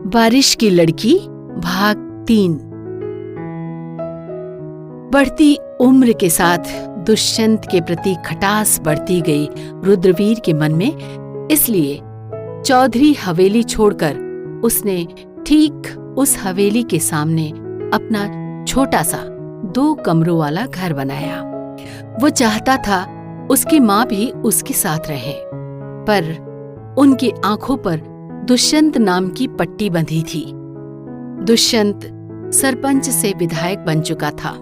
बारिश की लड़की भाग 3। बढ़ती उम्र के साथ दुष्यंत के प्रति खटास बढ़ती गई रुद्रवीर के मन में। इसलिए चौधरी हवेली छोड़कर उसने ठीक उस हवेली के सामने अपना छोटा सा 2 कमरों वाला घर बनाया। वो चाहता था उसकी माँ भी उसके साथ रहे, पर उनकी आंखों पर दुष्यंत नाम की पट्टी बंधी थी। दुष्यंत सरपंच से विधायक बन चुका था।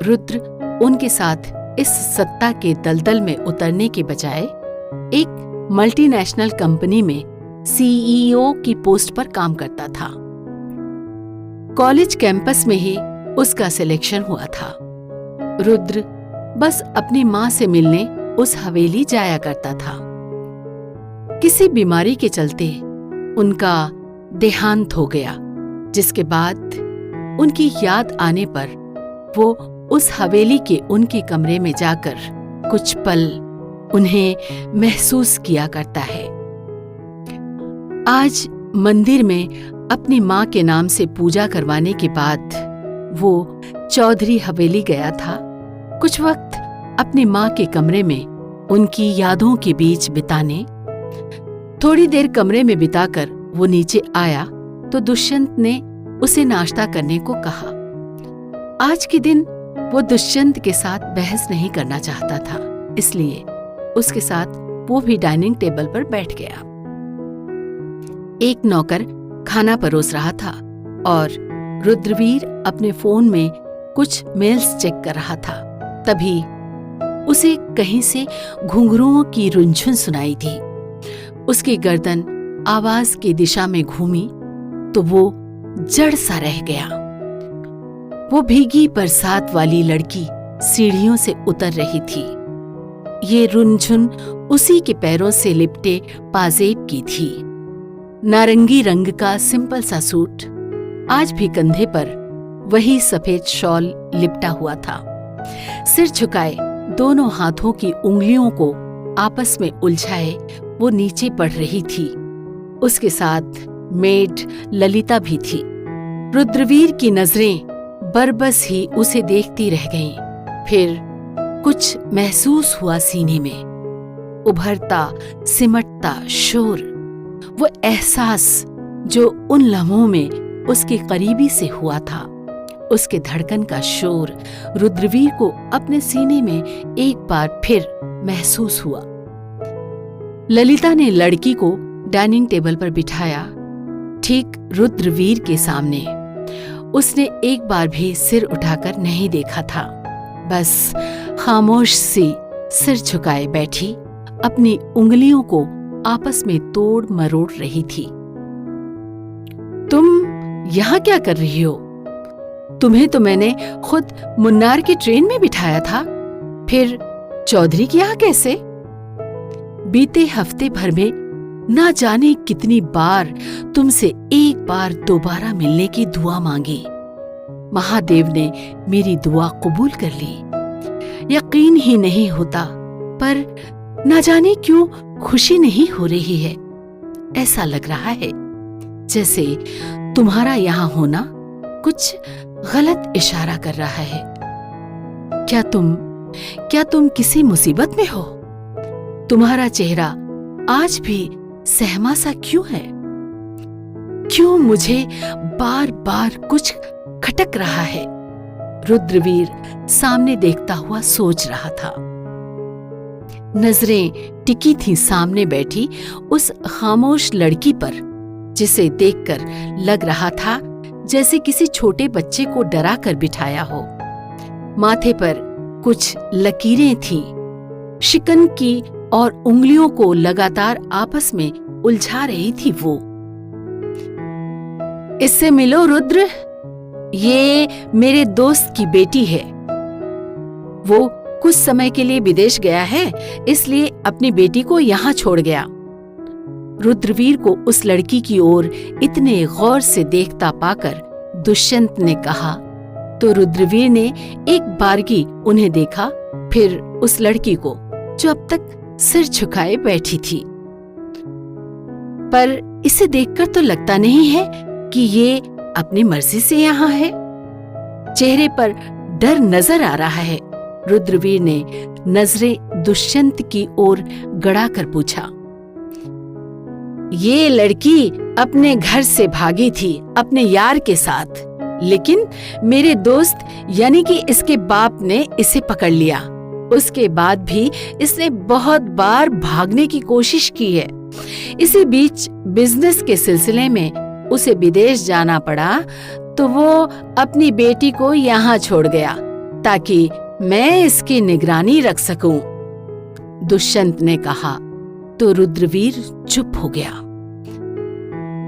रुद्र उनके साथ इस सत्ता के दलदल में उतरने के बजाय एक मल्टीनेशनल कंपनी में सीईओ की पोस्ट पर काम करता था। कॉलेज कैंपस में ही उसका सिलेक्शन हुआ था। रुद्र बस अपनी माँ से मिलने उस हवेली जाया करता था। किसी बीमारी के चलते उनका देहांत हो गया, जिसके बाद उनकी याद आने पर वो उस हवेली के उनके कमरे में जाकर कुछ पल उन्हें महसूस किया करता है। आज मंदिर में अपनी माँ के नाम से पूजा करवाने के बाद वो चौधरी हवेली गया था। कुछ वक्त अपनी माँ के कमरे में उनकी यादों के बीच बिताने। थोड़ी देर कमरे में बिताकर वो नीचे आया तो दुष्यंत ने उसे नाश्ता करने को कहा। आज के दिन वो दुष्यंत के साथ बहस नहीं करना चाहता था, इसलिए उसके साथ वो भी डाइनिंग टेबल पर बैठ गया। एक नौकर खाना परोस रहा था और रुद्रवीर अपने फोन में कुछ मेल्स चेक कर रहा था। तभी उसे कहीं से घुंघरुओं की रुंझुन सुनाई थी। उसकी गर्दन आवाज की दिशा में घूमी तो वो जड़ सा रह गया। वो भीगी बरसात वाली लड़की सीढ़ियों से उतर रही थी। ये रुंझुन उसी के पैरों से लिपटे पाजेब की थी। नारंगी रंग का सिंपल सा सूट, आज भी कंधे पर वही सफेद शॉल लिपटा हुआ था। सिर झुकाए दोनों हाथों की उंगलियों को आपस में उलझाए वो नीचे पड़ रही थी। उसके साथ मेड ललिता भी थी। रुद्रवीर की नजरें बरबस ही उसे देखती रह गईं। फिर कुछ महसूस हुआ सीने में, उभरता सिमटता शोर। वो एहसास जो उन लम्हों में उसके करीबी से हुआ था, उसके धड़कन का शोर रुद्रवीर को अपने सीने में एक बार फिर महसूस हुआ। ललिता ने लड़की को डाइनिंग टेबल पर बिठाया, ठीक रुद्रवीर के सामने। उसने एक बार भी सिर उठाकर नहीं देखा था, बस खामोश सी सिर झुकाए बैठी अपनी उंगलियों को आपस में तोड़ मरोड़ रही थी। तुम यहां क्या कर रही हो? तुम्हें तो मैंने खुद मुन्नार की ट्रेन में बिठाया था, फिर चौधरी के यहाँ कैसे? बीते हफ्ते भर में ना जाने कितनी बार तुमसे एक बार दोबारा मिलने की दुआ मांगी। महादेव ने मेरी दुआ कबूल कर ली। यकीन ही नहीं होता, पर ना जाने क्यों खुशी नहीं हो रही है। ऐसा लग रहा है जैसे तुम्हारा यहाँ होना कुछ गलत इशारा कर रहा है। क्या तुम किसी मुसीबत में हो? तुम्हारा चेहरा आज भी सहमा सा क्यों है? क्यों मुझे बार बार कुछ खटक रहा है? रुद्रवीर सामने देखता हुआ सोच रहा था। नजरें टिकी थीं सामने बैठी उस खामोश लड़की पर, जिसे देखकर लग रहा था जैसे किसी छोटे बच्चे को डरा कर बिठाया हो। माथे पर कुछ लकीरें थीं, शिकन की और उंगलियों को लगातार आपस में उलझा रही थी वो। इससे मिलो रुद्र, ये मेरे दोस्त की बेटी है। वो कुछ समय के लिए विदेश गया है, इसलिए अपनी बेटी को यहाँ छोड़ गया। रुद्रवीर को उस लड़की की ओर इतने गौर से देखता पाकर दुष्यंत ने कहा तो रुद्रवीर ने एक बारगी उन्हें देखा, फिर उस लड़की को जो अब तक सिर झुकाए बैठी थी। पर इसे देखकर तो लगता नहीं है कि ये अपनी मर्जी से यहाँ है। चेहरे पर डर नजर आ रहा है। रुद्रवीर ने नजरें दुष्यंत की ओर गड़ाकर पूछा, ये लड़की अपने घर से भागी थी अपने यार के साथ, लेकिन मेरे दोस्त यानी कि इसके बाप ने इसे पकड़ लिया। उसके बाद भी इसने बहुत बार भागने की कोशिश की है। इसी बीच बिजनेस के सिलसिले में उसे विदेश जाना पड़ा, तो वो अपनी बेटी को यहाँ छोड़ गया ताकि मैं इसकी निगरानी रख सकूं। दुष्यंत ने कहा तो रुद्रवीर चुप हो गया।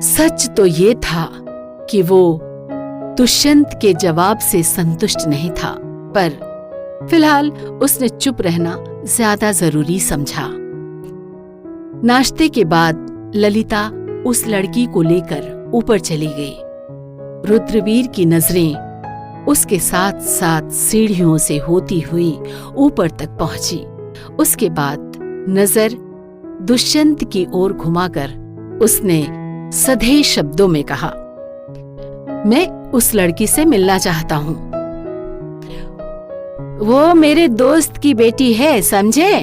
सच तो ये था कि वो दुष्यंत के जवाब से संतुष्ट नहीं था, पर फिलहाल उसने चुप रहना ज्यादा जरूरी समझा। नाश्ते के बाद ललिता उस लड़की को लेकर ऊपर चली गई। रुद्रवीर की नजरें उसके साथ साथ सीढ़ियों से होती हुई ऊपर तक पहुंची। उसके बाद नजर दुष्यंत की ओर घुमाकर उसने सधे शब्दों में कहा, मैं उस लड़की से मिलना चाहता हूं। वो मेरे दोस्त की बेटी है, समझे?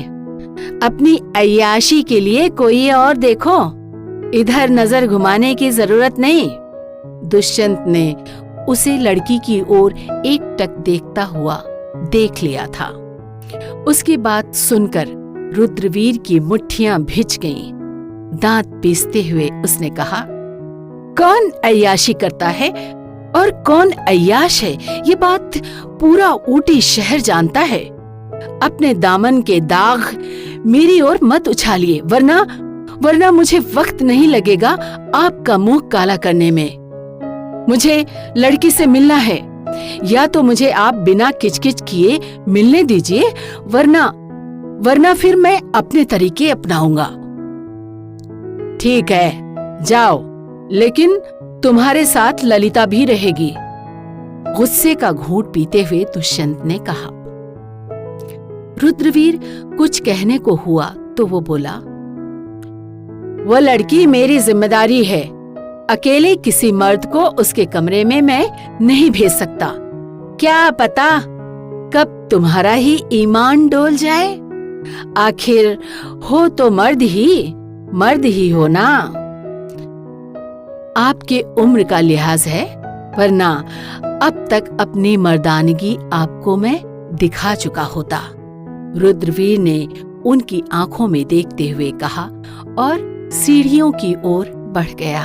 अपनी अय्याशी के लिए कोई और देखो, इधर नजर घुमाने की जरूरत नहीं। दुष्यंत ने उसे लड़की की ओर एकटक देखता हुआ देख लिया था। उसकी बात सुनकर रुद्रवीर की मुट्ठियां भिज गईं। दांत पीसते हुए उसने कहा, कौन अय्याशी करता है और कौन अय्याश है, ये बात पूरा ऊटी शहर जानता है। अपने दामन के दाग मेरी ओर मत उछालिए, वरना मुझे वक्त नहीं लगेगा आपका मुंह काला करने में। मुझे लड़की से मिलना है, या तो मुझे आप बिना किचकिच किए मिलने दीजिए, वरना फिर मैं अपने तरीके अपनाऊंगा। ठीक है, जाओ, लेकिन तुम्हारे साथ ललिता भी रहेगी। गुस्से का घूंट पीते हुए दुष्यंत ने कहा। रुद्रवीर कुछ कहने को हुआ तो वो बोला, वो लड़की मेरी जिम्मेदारी है। अकेले किसी मर्द को उसके कमरे में मैं नहीं भेज सकता। क्या पता कब तुम्हारा ही ईमान डोल जाए। आखिर हो तो मर्द ही हो ना। आपके उम्र का लिहाज है, वरना अब तक अपनी मर्दानगी आपको मैं दिखा चुका होता। रुद्रवीर ने उनकी आंखों में देखते हुए कहा और सीढ़ियों की ओर बढ़ गया।